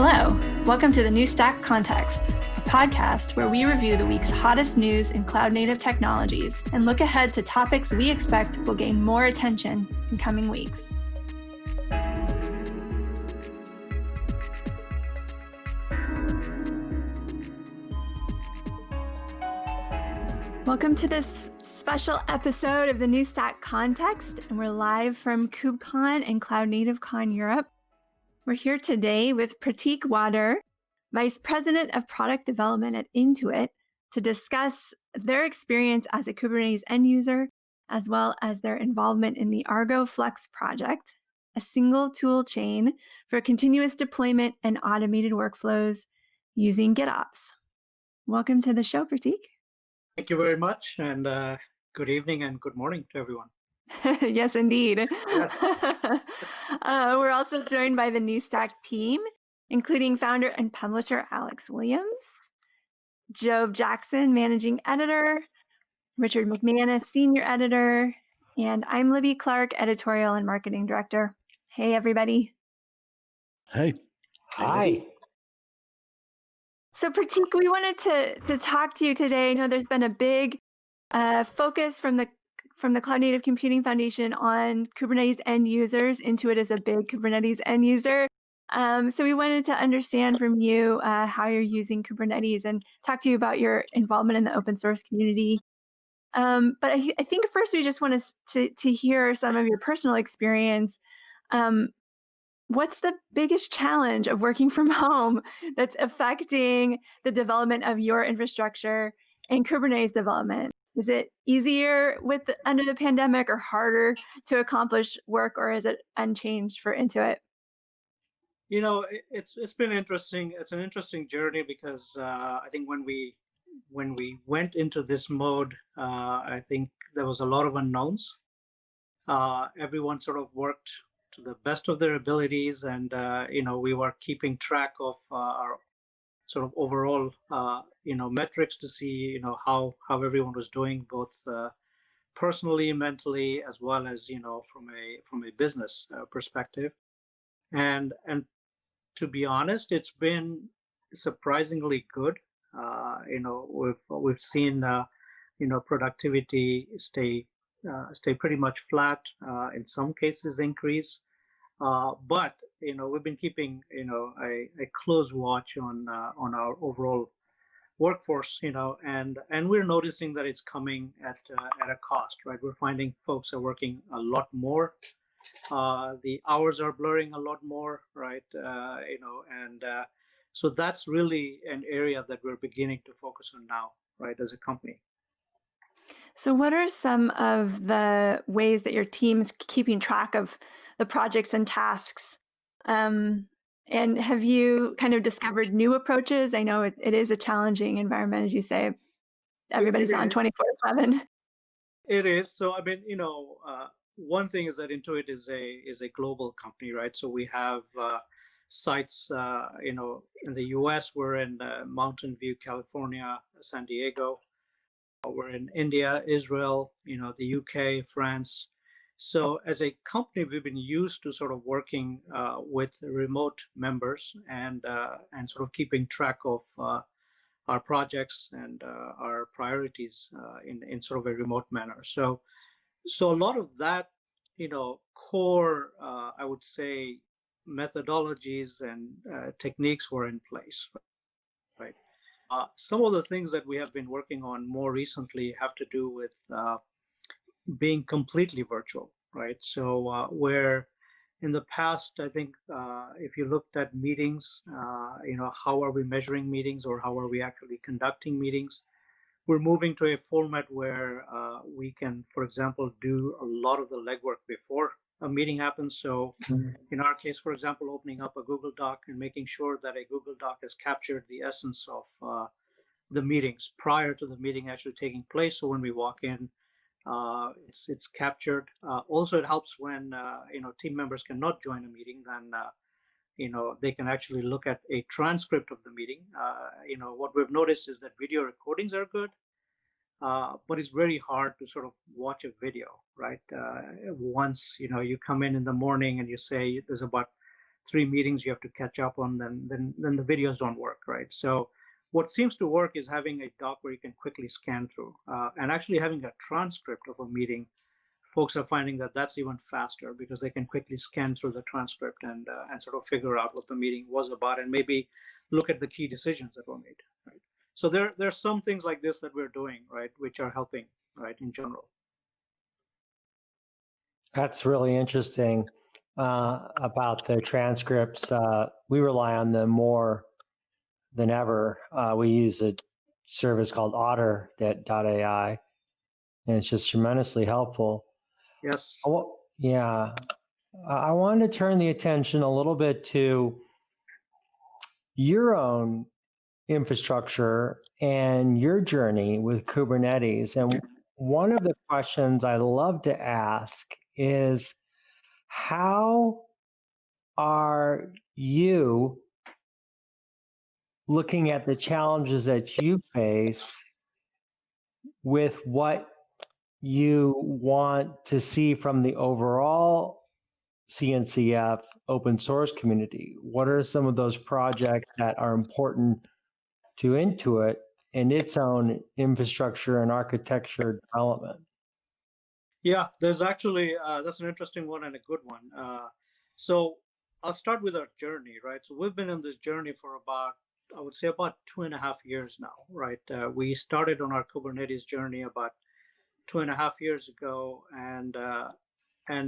Hello, welcome to the New Stack Context, a podcast where we review the week's hottest news in cloud-native technologies and look ahead to topics we expect will gain more attention in coming weeks. Welcome to this special episode of the New Stack Context, and we're live from KubeCon and Cloud Native Con Europe. We're here today with Pratik Wadhur, Vice President of Product Development at Intuit, to discuss their experience as a Kubernetes end user, as well as their involvement in the Argo Flux project, a single tool chain for continuous deployment and automated workflows using GitOps. Welcome to the show, Pratik. Thank you very much, and good evening and good morning to everyone. Yes, indeed. Yes. We're also joined by the New Stack team, including founder and publisher Alex Williams, Job Jackson, managing editor, Richard McManus, senior editor, and I'm Libby Clark, editorial and marketing director. Hey, everybody. Hey. Hi. So Pratik, we wanted to talk to you today. I know there's been a big focus from the Cloud Native Computing Foundation on Kubernetes end users. Intuit is a big Kubernetes end user. So we wanted to understand from you how you're using Kubernetes and talk to you about your involvement in the open source community. But I think first we just want to hear some of your personal experience. What's the biggest challenge of working from home that's affecting the development of your infrastructure and Kubernetes development? Is it easier under the pandemic or harder to accomplish work, or is it unchanged for Intuit? You know, it's been interesting. It's an interesting journey because I think when we went into this mode, I think there was a lot of unknowns. Everyone sort of worked to the best of their abilities, and we were keeping track of our sort of overall metrics to see how everyone was doing, both personally, mentally, as well as from a business perspective. And to be honest, it's been surprisingly good. We've seen productivity stay pretty much flat, in some cases increase. But we've been keeping a close watch on our overall workforce, and we're noticing that it's coming at a cost, right? We're finding folks are working a lot more. The hours are blurring a lot more, right? So that's really an area that we're beginning to focus on now, right, as a company. So what are some of the ways that your team's keeping track of the projects and tasks? And have you kind of discovered new approaches? I know it is a challenging environment, as you say. Everybody's on 24/7. It is. So, I mean, one thing is that Intuit is a global company, right? So we have sites, in the US, we're in Mountain View, California, San Diego. We're in India, Israel, the UK, France. So as a company, we've been used to sort of working with remote members and sort of keeping track of our projects and our priorities in sort of a remote manner. So a lot of that, core, I would say, methodologies and techniques were in place, right? Some of the things that we have been working on more recently have to do with being completely virtual, right? So where in the past, I think if you looked at meetings, how are we measuring meetings or how are we actually conducting meetings? We're moving to a format where we can, for example, do a lot of the legwork before a meeting happens. So in our case, for example, opening up a Google Doc and making sure that a Google Doc has captured the essence of the meetings prior to the meeting actually taking place. So when we walk in, it's captured. Also, it helps when team members cannot join a meeting, then they can actually look at a transcript of the meeting. What we've noticed is that video recordings are good, but it's very hard to sort of watch a video, right? Once you come in the morning and you say there's about 3 meetings you have to catch up on, then the videos don't work, right? So what seems to work is having a doc where you can quickly scan through, and actually having a transcript of a meeting. Folks are finding that that's even faster because they can quickly scan through the transcript and sort of figure out what the meeting was about and maybe look at the key decisions that were made, right? So there's some things like this that we're doing, right, which are helping, right, in general. That's really interesting about the transcripts. We rely on them more than ever. We use a service called Otter.ai, and it's just tremendously helpful. Yes. Yeah. I wanted to turn the attention a little bit to your own infrastructure and your journey with Kubernetes. And one of the questions I love to ask is, how are you looking at the challenges that you face with what you want to see from the overall CNCF open source community? What are some of those projects that are important to Intuit and its own infrastructure and architecture development? Yeah, there's actually, that's an interesting one and a good one. So I'll start with our journey, right? So we've been on this journey for about, I would say about 2.5 years now, right? We started on our Kubernetes journey about 2.5 years ago, and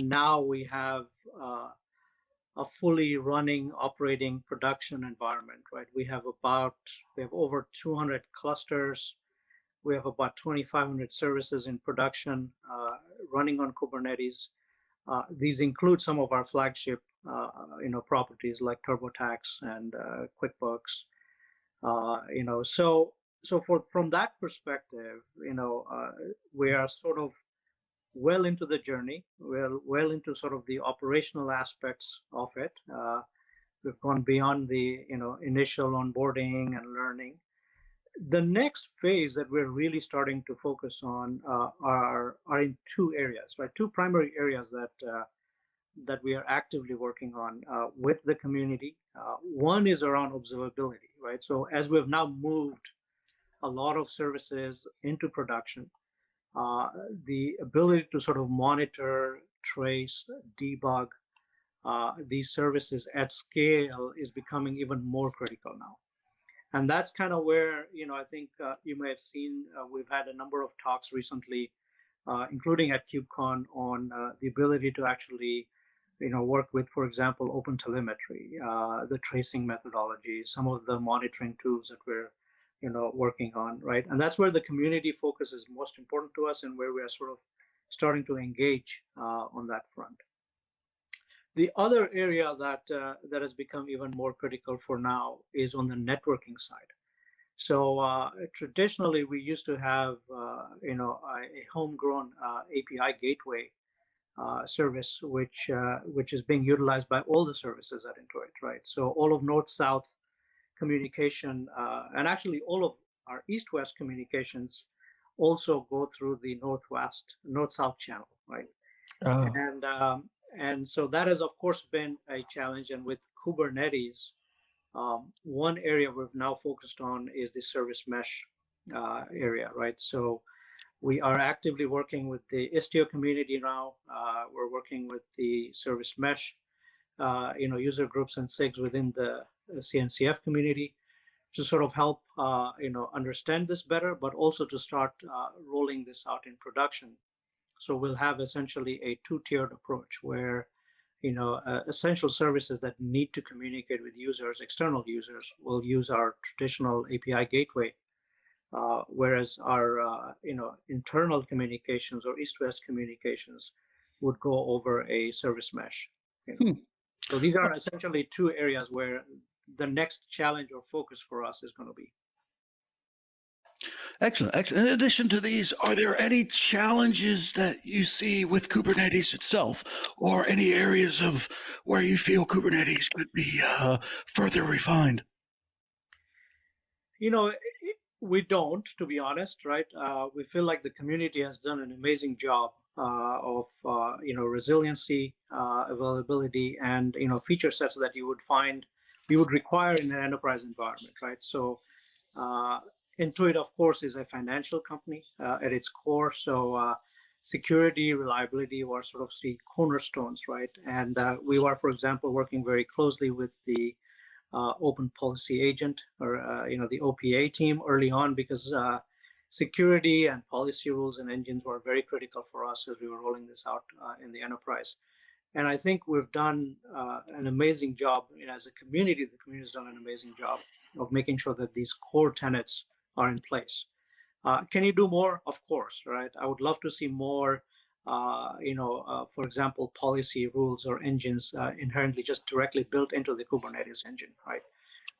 now we have a fully running, operating production environment, right? We have over 200 clusters. We have about 2,500 services in production running on Kubernetes. These include some of our flagship, properties like TurboTax and QuickBooks. So from that perspective, we are sort of well into the journey. We're well into sort of the operational aspects of it. We've gone beyond the initial onboarding and learning. The next phase that we're really starting to focus on are in 2 areas, right? 2 primary areas that we are actively working on with the community. One is around observability, right? So as we've now moved a lot of services into production, the ability to sort of monitor, trace, debug these services at scale is becoming even more critical now. And that's kind of where, I think you may have seen, we've had a number of talks recently, including at KubeCon, on the ability to actually, work with, for example, OpenTelemetry, the tracing methodology, some of the monitoring tools that we're, working on, right? And that's where the community focus is most important to us and where we are sort of starting to engage on that front. The other area that has become even more critical for now is on the networking side. So traditionally, we used to have a homegrown API gateway service, which is being utilized by all the services at Intuit, right? So all of north-south communication and actually all of our east-west communications also go through the north-south channel, right? And so that has, of course, been a challenge. And with Kubernetes, one area we've now focused on is the service mesh area, right? So we are actively working with the Istio community now. We're working with the service mesh, user groups and SIGs within the CNCF community to sort of help, understand this better, but also to start rolling this out in production. So we'll have essentially a 2-tiered approach where, essential services that need to communicate with users, external users, will use our traditional API gateway, whereas our, internal communications or east-west communications would go over a service mesh. So these are essentially 2 areas where the next challenge or focus for us is going to be. Excellent. Excellent. In addition to these, are there any challenges that you see with Kubernetes itself, or any areas of where you feel Kubernetes could be further refined? We don't, to be honest, right? We feel like the community has done an amazing job resiliency, availability, and feature sets that you would require in an enterprise environment, right? So Intuit, of course, is a financial company at its core. So security, reliability were sort of the cornerstones, right? And we were, for example, working very closely with the Open Policy Agent, or the OPA team early on, because security and policy rules and engines were very critical for us as we were rolling this out in the enterprise. And I think we've done an amazing job as a community. The community has done an amazing job of making sure that these core tenets are in place. Can you do more? Of course, right? I would love to see more, for example, policy rules or engines inherently just directly built into the Kubernetes engine, right?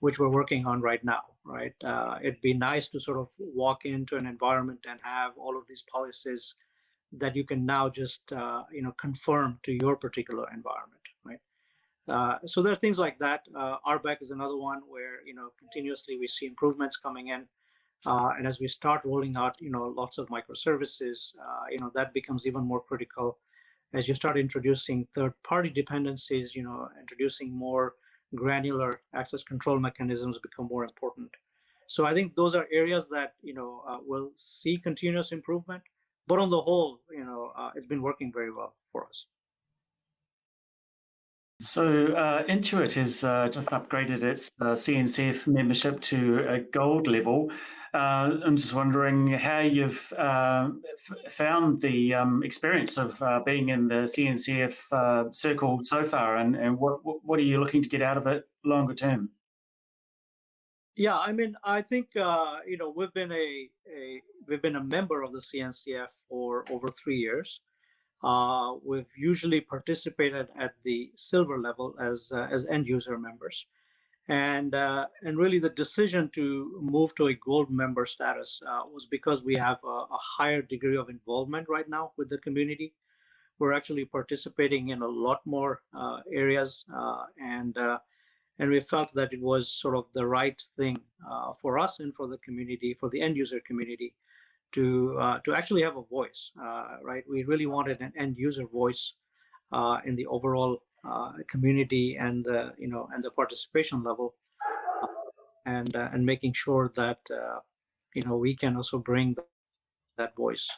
Which we're working on right now, right? It'd be nice to sort of walk into an environment and have all of these policies that you can now just, confirm to your particular environment, right? So there are things like that. RBAC is another one where, continuously we see improvements coming in. And as we start rolling out, lots of microservices, that becomes even more critical as you start introducing third-party dependencies, introducing more granular access control mechanisms become more important. So I think those are areas that, will see continuous improvement. But on the whole, it's been working very well for us. So Intuit has just upgraded its CNCF membership to a gold level. I'm just wondering how you've found the experience of being in the CNCF circle so far, and what are you looking to get out of it longer term? Yeah, I mean, I think we've been a member of the CNCF for over 3 years. We've usually participated at the silver level as end user members, and really the decision to move to a gold member status was because we have a higher degree of involvement right now with the community. We're actually participating in a lot more areas, and we felt that it was sort of the right thing for us and for the community, for the end user community, to actually have a voice, right? We really wanted an end user voice in the overall community and the participation level, and making sure that we can also bring that voice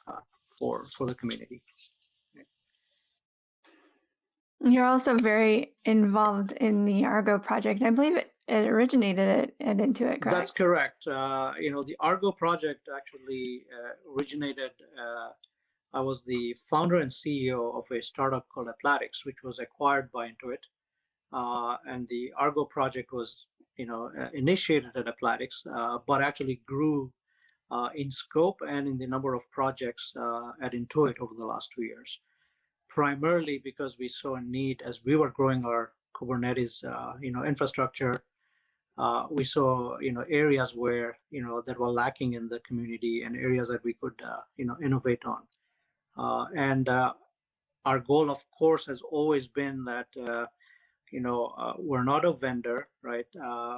for the community. You're also very involved in the Argo project. I believe it originated at Intuit, correct? That's correct. The Argo project actually originated. I was the founder and CEO of a startup called Applatics, which was acquired by Intuit. And the Argo project was, initiated at Applatics, but actually grew in scope and in the number of projects at Intuit over the last 2 years. Primarily because we saw a need as we were growing our Kubernetes, infrastructure. We saw, areas where, that were lacking in the community and areas that we could, innovate on. And our goal, of course, has always been that, we're not a vendor, right?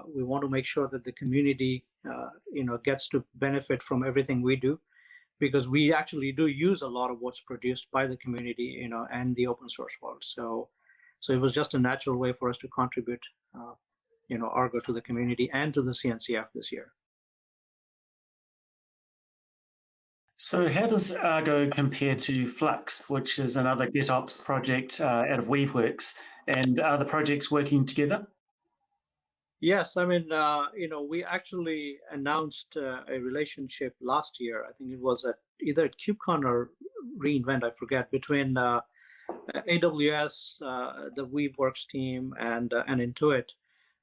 We want to make sure that the community, gets to benefit from everything we do, because we actually do use a lot of what's produced by the community, and the open source world. So it was just a natural way for us to contribute, Argo to the community and to the CNCF this year. So how does Argo compare to Flux, which is another GitOps project out of Weaveworks, and are the projects working together? Yes, I mean, we actually announced a relationship last year. I think it was either at KubeCon or reInvent, I forget, between AWS, the Weaveworks team, and Intuit.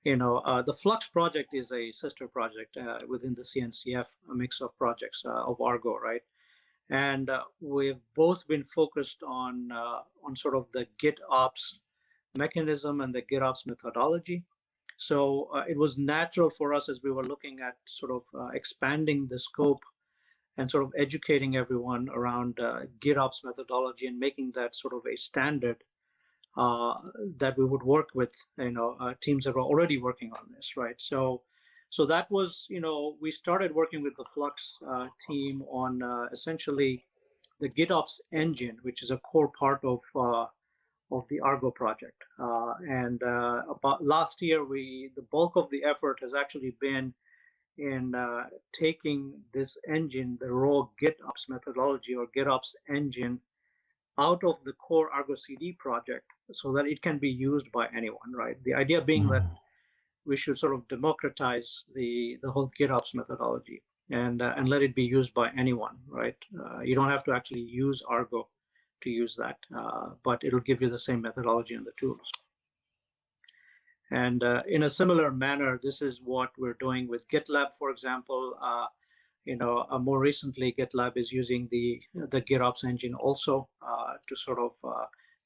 The Flux project is a sister project within the CNCF, a mix of projects of Argo, right? And we've both been focused on sort of the GitOps mechanism and the GitOps methodology. So it was natural for us as we were looking at sort of expanding the scope and sort of educating everyone around GitOps methodology and making that sort of a standard that we would work with, teams that were already working on this, right? So that was, we started working with the Flux team on essentially the GitOps engine, which is a core part of the Argo project. About last year, the bulk of the effort has actually been in taking this engine, the raw GitOps methodology or GitOps engine, out of the core Argo CD project so that it can be used by anyone, right? The idea being that we should sort of democratize the whole GitOps methodology and let it be used by anyone, right? You don't have to actually use Argo to use that, but it'll give you the same methodology and the tools. And in a similar manner, this is what we're doing with GitLab, for example. More recently, GitLab is using the GitOps engine also to sort of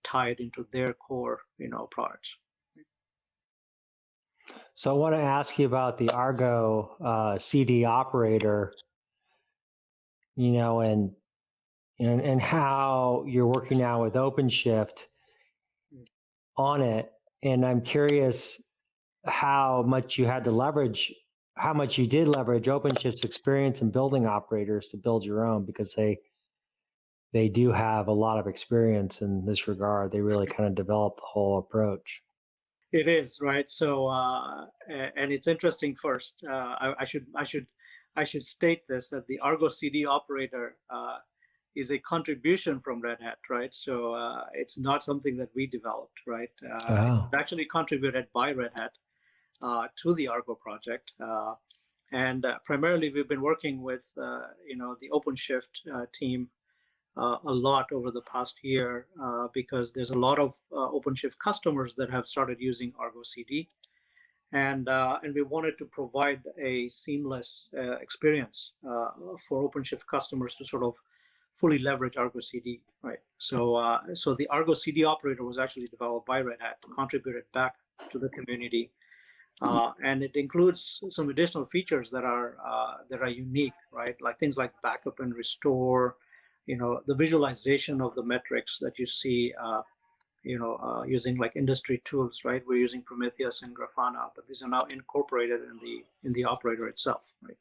tie it into their core, products. So I want to ask you about the Argo CD operator, and how you're working now with OpenShift on it. And I'm curious how much you did leverage OpenShift's experience in building operators to build your own, because they do have a lot of experience in this regard. They really kind of developed the whole approach. It is, right. So, and it's interesting. First, I should state this, that the Argo CD operator is a contribution from Red Hat, right? So it's not something that we developed, right? It's actually contributed by Red Hat to the Argo project. And primarily we've been working with, the OpenShift team a lot over the past year because there's a lot of OpenShift customers that have started using Argo CD. And we wanted to provide a seamless experience for OpenShift customers to sort of fully leverage Argo CD, right? So the Argo CD operator was actually developed by Red Hat, contributed back to the community, and it includes some additional features that are unique, right? Like things like backup and restore, the visualization of the metrics that you see, using like industry tools, right? We're using Prometheus and Grafana, but these are now incorporated in the operator itself, right?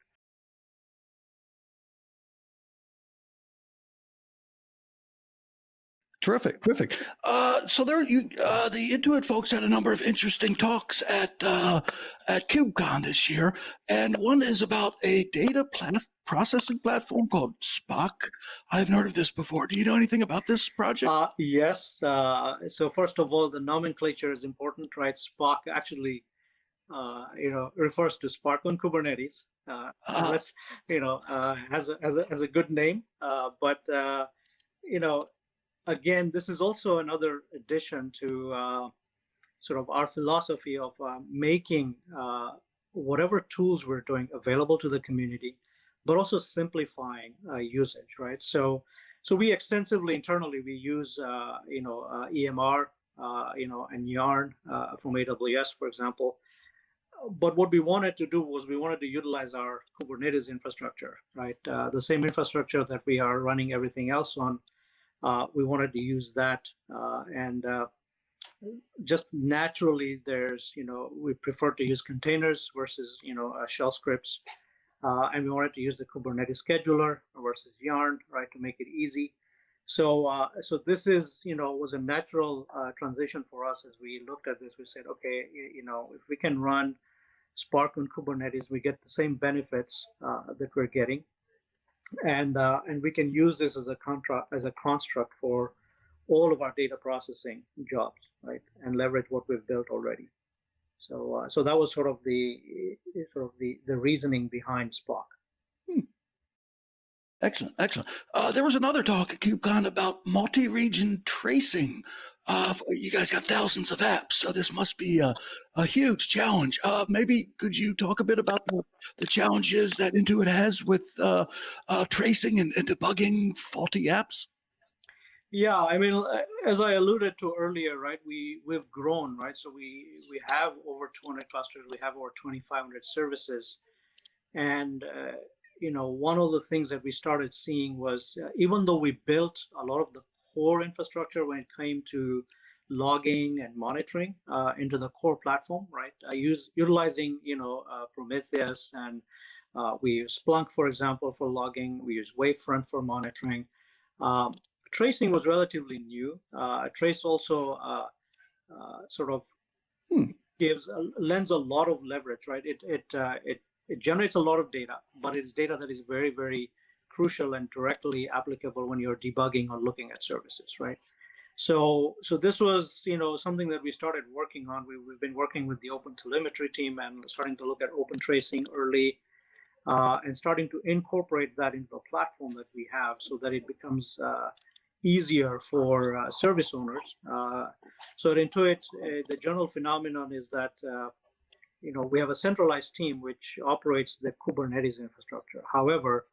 Terrific. So the Intuit folks had a number of interesting talks at KubeCon this year, and one is about a data processing platform called Spock. I haven't heard of this before. Do you know anything about this project? Yes. So first of all, the nomenclature is important, right? Spock actually, refers to Spark on Kubernetes. Has a good name, but again, this is also another addition to sort of our philosophy of making whatever tools we're doing available to the community, but also simplifying usage, right? So we extensively internally, we use, EMR, and Yarn from AWS, for example. But what we wanted to do was we wanted to utilize our Kubernetes infrastructure, right? The same infrastructure that we are running everything else on. We wanted to use that, and just naturally, we prefer to use containers versus shell scripts, and we wanted to use the Kubernetes scheduler versus Yarn, right, to make it easy. So this was a natural transition for us as we looked at this. We said, okay, if we can run Spark on Kubernetes, we get the same benefits that we're getting. And we can use this as a construct for all of our data processing jobs, right, and leverage what we've built already. So that was sort of the reasoning behind Spock. Excellent. There was another talk at KubeCon about multi-region tracing. You guys got thousands of apps, so this must be a huge challenge. Maybe could you talk a bit about the challenges that Intuit has with tracing and debugging faulty apps? Yeah, I mean, as I alluded to earlier, right, we've grown, right? So we have over 200 clusters, we have over 2,500 services, and one of the things that we started seeing was even though we built a lot of the core infrastructure when it came to logging and monitoring into the core platform, right? Utilizing Prometheus, and we use Splunk, for example, for logging. We use Wavefront for monitoring. Tracing was relatively new. Trace also sort of lends a lot of leverage, right? It generates a lot of data, but it's data that is very, very crucial and directly applicable when you're debugging or looking at services, right? So this was, something that we started working on. We've been working with the Open Telemetry team and starting to look at open tracing early, and starting to incorporate that into the platform that we have so that it becomes easier for service owners. So at Intuit, the general phenomenon is that we have a centralized team which operates the Kubernetes infrastructure. However,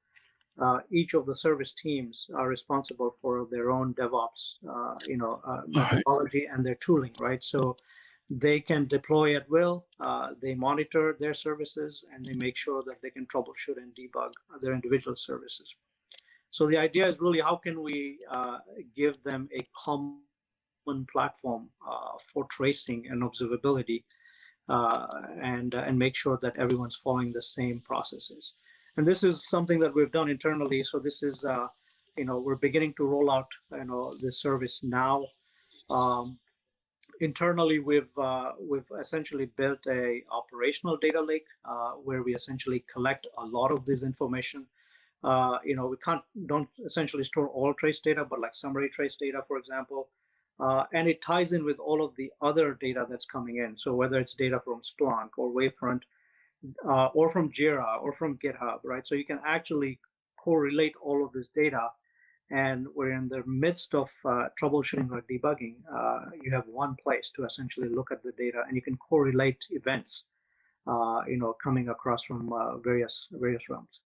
each of the service teams are responsible for their own DevOps, methodology and their tooling, right? So they can deploy at will, they monitor their services, and they make sure that they can troubleshoot and debug their individual services. So the idea is really how can we give them a common platform for tracing and observability, and make sure that everyone's following the same processes. And this is something that we've done internally. So this is, we're beginning to roll out, this service now. Internally, we've essentially built a operational data lake where we essentially collect a lot of this information. We don't essentially store all trace data, but like summary trace data, for example, and it ties in with all of the other data that's coming in. So whether it's data from Splunk or Wavefront, or from Jira or from GitHub, right? So you can actually correlate all of this data, and we're in the midst of troubleshooting or debugging. You have one place to essentially look at the data, and you can correlate events, coming across from various realms.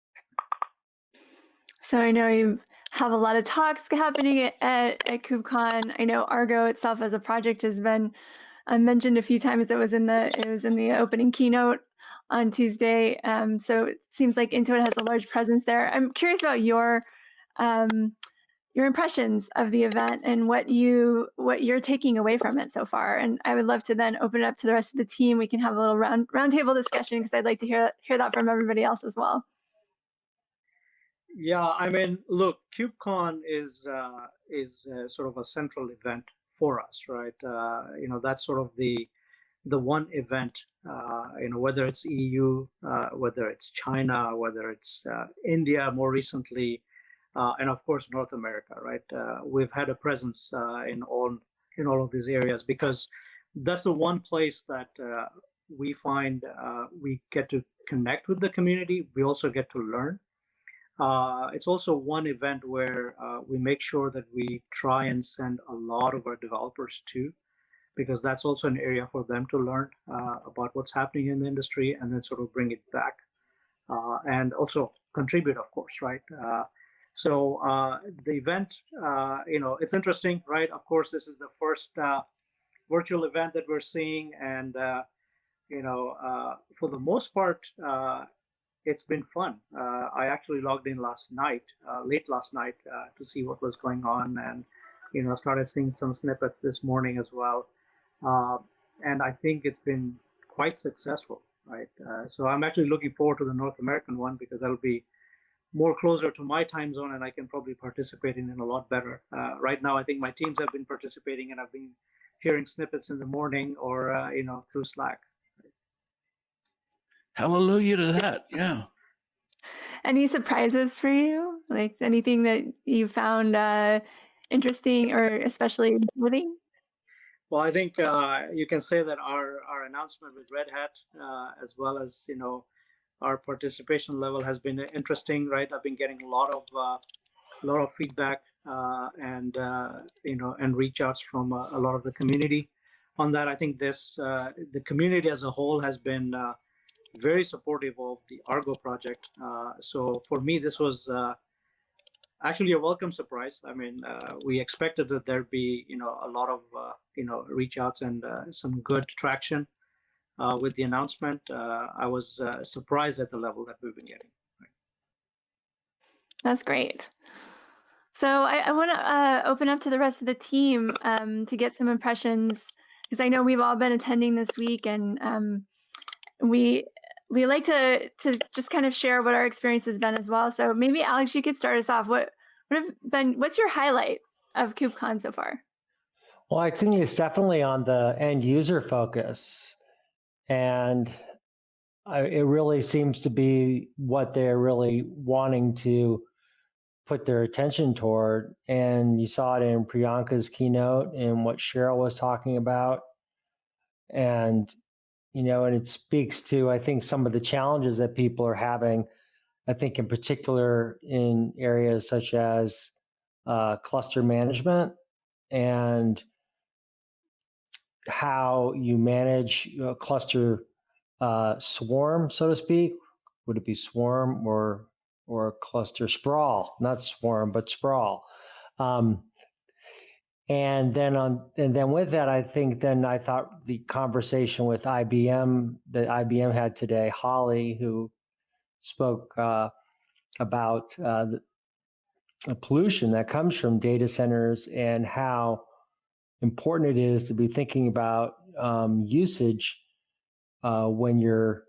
So I know you have a lot of talks happening at KubeCon. I know Argo itself as a project has been mentioned a few times. It was in the opening keynote on Tuesday. So it seems like Intuit has a large presence there. I'm curious about your impressions of the event and what you're taking away from it so far. And I would love to then open it up to the rest of the team. We can have a little roundtable discussion because I'd like to hear that from everybody else as well. Yeah, I mean, look, KubeCon is sort of a central event for us, right? That's sort of the one event, whether it's EU, whether it's China, whether it's India more recently, and of course North America, right? We've had a presence in all of these areas because that's the one place that we find we get to connect with the community. We also get to learn. It's also one event where we make sure that we try and send a lot of our developers to, because that's also an area for them to learn about what's happening in the industry and then sort of bring it back and also contribute, of course, right? So the event, it's interesting, right? Of course, this is the first virtual event that we're seeing, and for the most part, it's been fun. I actually logged in late last night, to see what was going on, and started seeing some snippets this morning as well. And I think it's been quite successful, right? So I'm actually looking forward to the North American one because that'll be more closer to my time zone, and I can probably participate in it a lot better. Right now, I think my teams have been participating, and I've been hearing snippets in the morning or through Slack. Hallelujah to that. Yeah. Any surprises for you? Like anything that you found interesting or especially rewarding? Well, I think you can say that our announcement with Red Hat, as well as our participation level, has been interesting, right? I've been getting a lot of feedback and reach outs from a lot of the community on that. I think the community as a whole has been very supportive of the Argo project. So for me, this was actually a welcome surprise. I mean, we expected that there'd be, a lot of, reach outs and some good traction with the announcement. I was surprised at the level that we've been getting. That's great. So I want to open up to the rest of the team to get some impressions, because I know we've all been attending this week, and we like to just kind of share what our experience has been as well. So maybe Alex, you could start us off. What what's your highlight of KubeCon so far? Well, I think it's definitely on the end user focus. And it really seems to be what they're really wanting to put their attention toward. And you saw it in Priyanka's keynote and what Cheryl was talking about. And, and it speaks to, I think, some of the challenges that people are having, I think in particular in areas such as cluster management and how you manage a cluster swarm, so to speak. Would it be swarm or cluster sprawl? Not swarm, but sprawl. And then with that, I think then I thought the conversation with IBM that IBM had today, Holly, who spoke about the pollution that comes from data centers and how important it is to be thinking about usage when you're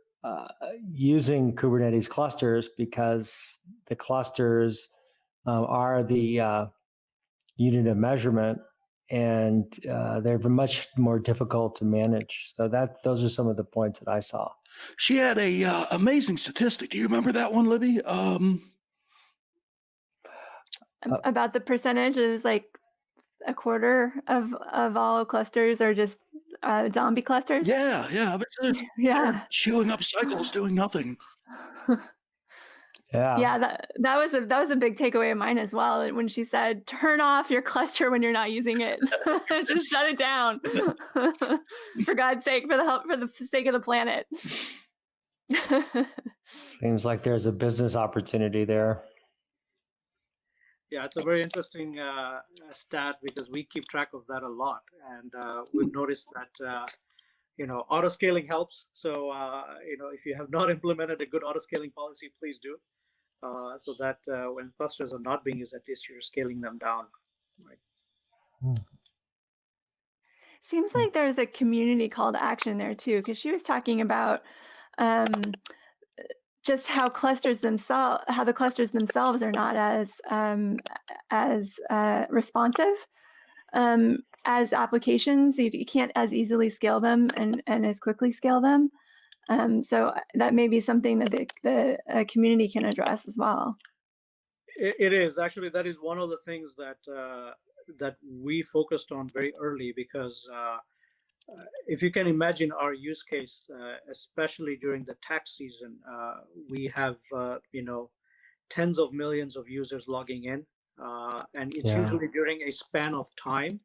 using Kubernetes clusters, because the clusters are the unit of measurement, and they're much more difficult to manage. So those are some of the points that I saw. She had a amazing statistic. Do you remember that one, Libby? About the percentage is like a quarter of all clusters are just zombie clusters. Yeah. Yeah. Chewing up cycles, doing nothing. Yeah, that was a big takeaway of mine as well. When she said, "Turn off your cluster when you're not using it, just shut it down, for God's sake, for the sake of the planet." Seems like there's a business opportunity there. Yeah, it's a very interesting stat because we keep track of that a lot, and we've noticed that autoscaling helps. So if you have not implemented a good autoscaling policy, please do, so that when clusters are not being used, at least you're scaling them down. Right. Seems like there's a community call to action there too, because she was talking about just how the clusters themselves are not as responsive as applications. You can't as easily scale them and as quickly scale them. So that may be something that the community can address as well. It is actually, that is one of the things that we focused on very early, because if you can imagine our use case, especially during the tax season, we have tens of millions of users logging in, and it's usually during a span of time.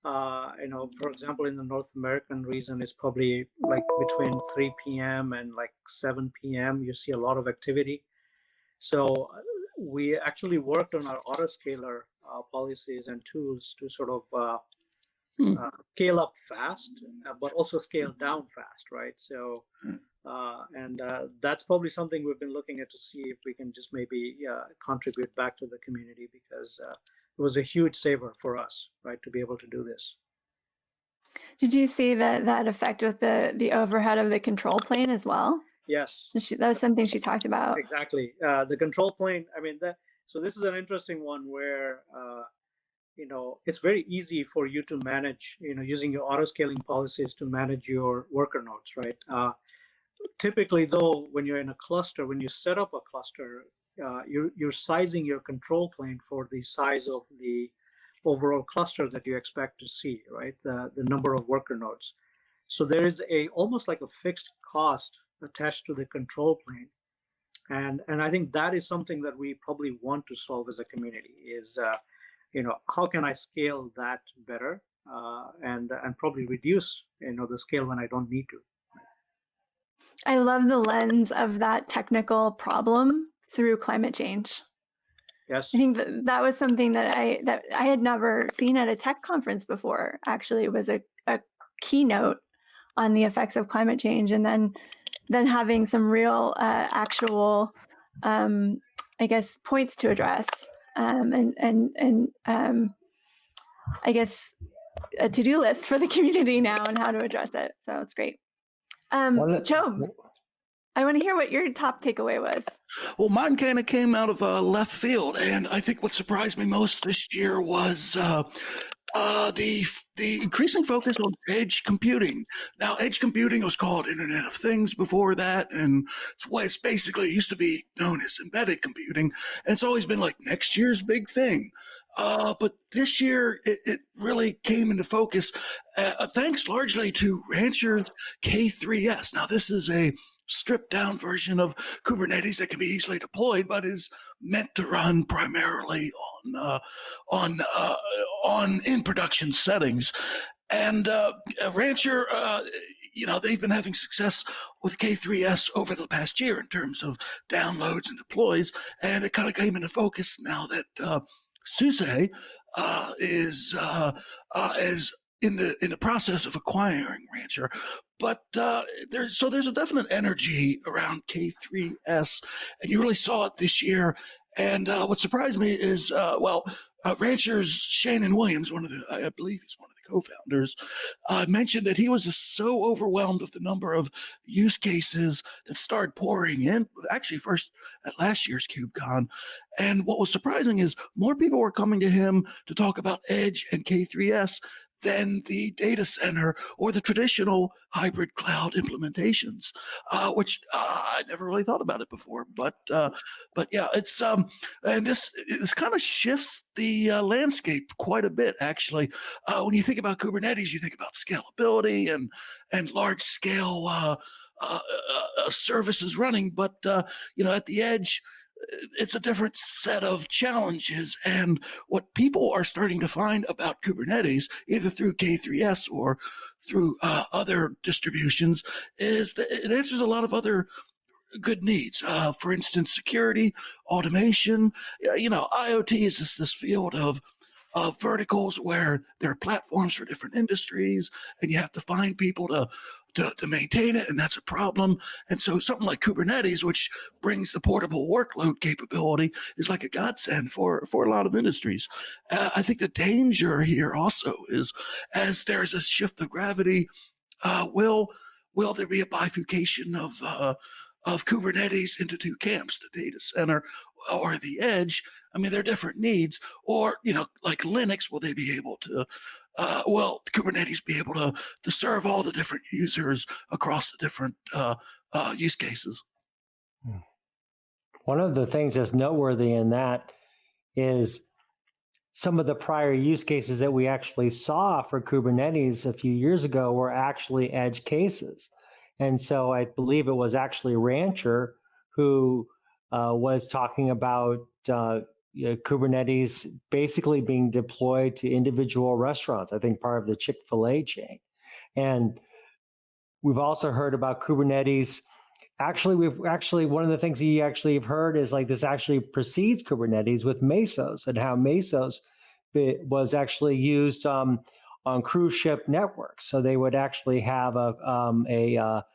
For example, in the North American region, it's probably like between 3 p.m. and like 7 p.m. You see a lot of activity. So we actually worked on our autoscaler policies and tools to sort of scale up fast, but also scale down fast, right? So, and that's probably something we've been looking at to see if we can just maybe contribute back to the community, because it was a huge saver for us, right, to be able to do this. Did you see that effect with the overhead of the control plane as well? Yes. That was something she talked about. Exactly. The control plane, so this is an interesting one where, it's very easy for you to manage, using your autoscaling policies to manage your worker nodes, right? Typically, though, when you're in a cluster, when you set up a cluster, you're sizing your control plane for the size of the overall cluster that you expect to see, right? The number of worker nodes. So there is almost like a fixed cost attached to the control plane. And I think that is something that we probably want to solve as a community is, how can I scale that better and probably reduce, the scale when I don't need to. I love the lens of that technical problem through climate change. Yes. I think that was something that I had never seen at a tech conference before. Actually, it was a keynote on the effects of climate change, and then having some real actual, I guess, points to address, and I guess a to-do list for the community now and how to address it. So it's great. Chobe. I want to hear what your top takeaway was. Well, mine kind of came out of left field, and I think what surprised me most this year was the increasing focus on edge computing. Now, edge computing was called Internet of Things before that, and it's basically, it used to be known as embedded computing, and it's always been like next year's big thing. But this year, it really came into focus, thanks largely to Rancher's K3S. Now, this is a stripped down version of Kubernetes that can be easily deployed, but is meant to run primarily on in production settings. And Rancher, they've been having success with K3S over the past year in terms of downloads and deploys, and it kind of came into focus now that SUSE is in the process of acquiring Rancher. But there's a definite energy around K3S, and you really saw it this year. And what surprised me is, Rancher's Shannon Williams, I believe he's one of the co-founders, mentioned that he was so overwhelmed with the number of use cases that started pouring in, actually first at last year's KubeCon. And what was surprising is more people were coming to him to talk about Edge and K3S than the data center or the traditional hybrid cloud implementations, which I never really thought about it before. But yeah, it's and this kind of shifts the landscape quite a bit, actually. When you think about Kubernetes, you think about scalability and large scale services running, but at the edge, it's a different set of challenges. And what people are starting to find about Kubernetes, either through K3S or through other distributions, is that it answers a lot of other good needs. For instance, security, automation. IoT is just this field of verticals where there are platforms for different industries, and you have to find people to maintain it, and that's a problem. And so something like Kubernetes, which brings the portable workload capability, is like a godsend for a lot of industries. I think the danger here also is, as there's a shift of gravity, will there be a bifurcation of Kubernetes into two camps, the data center or the edge? I mean, they're different needs. Or, like Linux, will they be able to, Kubernetes be able to serve all the different users across the different use cases? One of the things that's noteworthy in that is some of the prior use cases that we actually saw for Kubernetes a few years ago were actually edge cases. And so I believe it was actually Rancher who was talking about Kubernetes basically being deployed to individual restaurants, I think part of the Chick-fil-A chain. And we've also heard about Kubernetes. Actually, one of the things you actually have heard is like this actually precedes Kubernetes with Mesos, and how Mesos was actually used on cruise ship networks. So they would actually have a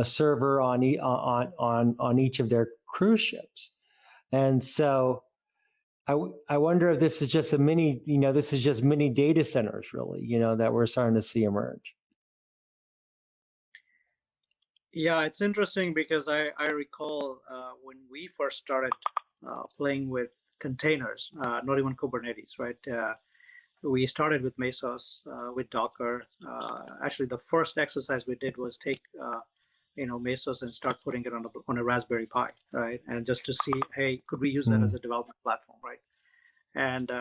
server on each of their cruise ships. And so I wonder if this is just mini data centers, really, that we're starting to see emerge. Yeah, it's interesting because I recall when we first started playing with containers, not even Kubernetes, right? We started with Mesos, with Docker. Actually, the first exercise we did was take Mesos and start putting it on a Raspberry Pi, right? And just to see, hey, could we use that as a development platform, right? And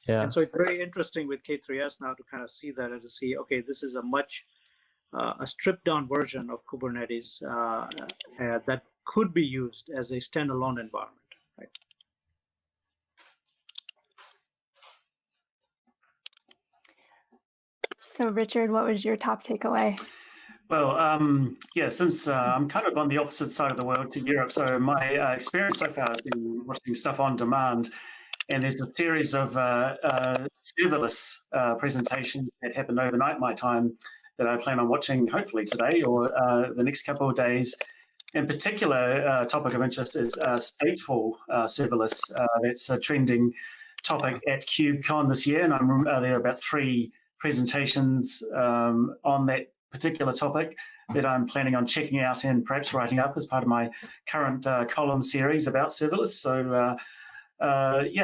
and so it's very interesting with K3S now to kind of see that and to see, okay, this is a stripped down version of Kubernetes that could be used as a standalone environment, right? So Richard, what was your top takeaway? Well, since I'm kind of on the opposite side of the world to Europe, so my experience so far has been watching stuff on demand. And there's a series of serverless presentations that happened overnight my time that I plan on watching hopefully today or the next couple of days. In particular, topic of interest is stateful serverless. That's a trending topic at KubeCon this year, and there are about 3 presentations on that particular topic that I'm planning on checking out and perhaps writing up as part of my current column series about serverless. So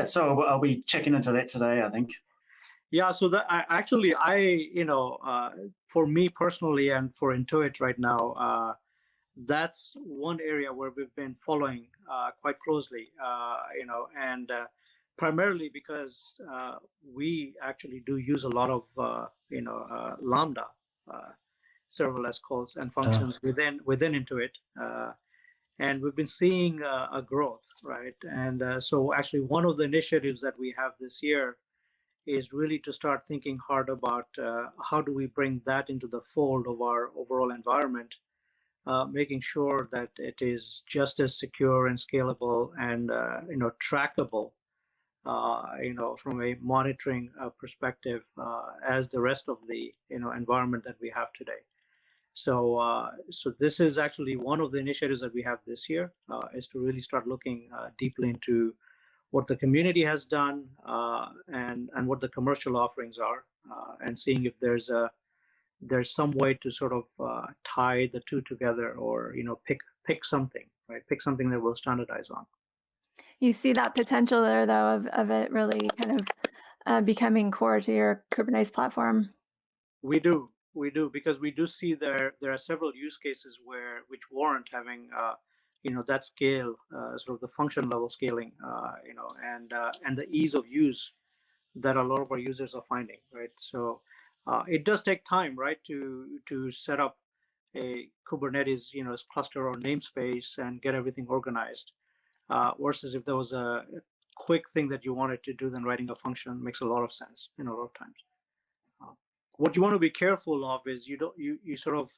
so I'll be checking into that today, I think. Yeah, so that for me personally and for Intuit right now, that's one area where we've been following quite closely, and primarily because we actually do use a lot of, Lambda serverless calls and functions within Intuit. And we've been seeing a growth, right? And so actually one of the initiatives that we have this year is really to start thinking hard about how do we bring that into the fold of our overall environment, making sure that it is just as secure and scalable and trackable, from a monitoring perspective as the rest of the environment that we have today. So this is actually one of the initiatives that we have this year, is to really start looking deeply into what the community has done and what the commercial offerings are, and seeing if there's some way to sort of tie the two together, or pick something, right? Pick something that we'll standardize on. You see that potential there, though, of it really kind of becoming core to your Kubernetes platform. We do, because we do see there are several use cases which warrant having that scale, sort of the function level scaling, and the ease of use that a lot of our users are finding, right? So it does take time, right, to set up a Kubernetes, cluster or namespace and get everything organized. Versus if there was a quick thing that you wanted to do, then writing a function makes a lot of sense, a lot of times. What you want to be careful of is you sort of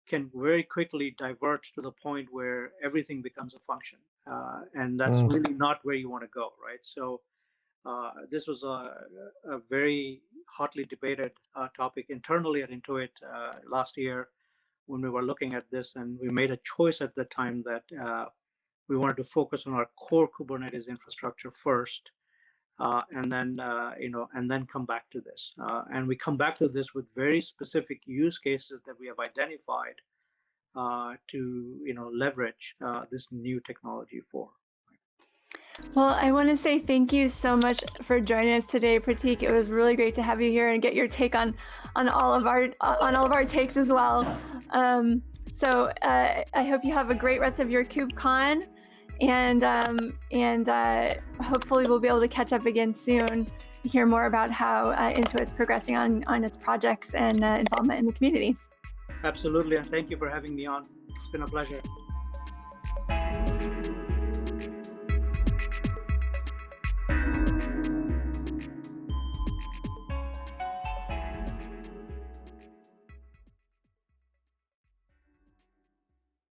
can very quickly divert to the point where everything becomes a function, and that's really not where you want to go, right? So this was a very hotly debated topic internally at Intuit last year when we were looking at this, and we made a choice at the time that we wanted to focus on our core Kubernetes infrastructure first, and then come back to this. And we come back to this with very specific use cases that we have identified to leverage this new technology for. Well, I want to say thank you so much for joining us today, Pratik. It was really great to have you here and get your take on all of our takes as well. So I hope you have a great rest of your KubeCon, and hopefully we'll be able to catch up again soon to hear more about how Intuit's progressing on its projects and involvement in the community. Absolutely, and thank you for having me on. It's been a pleasure.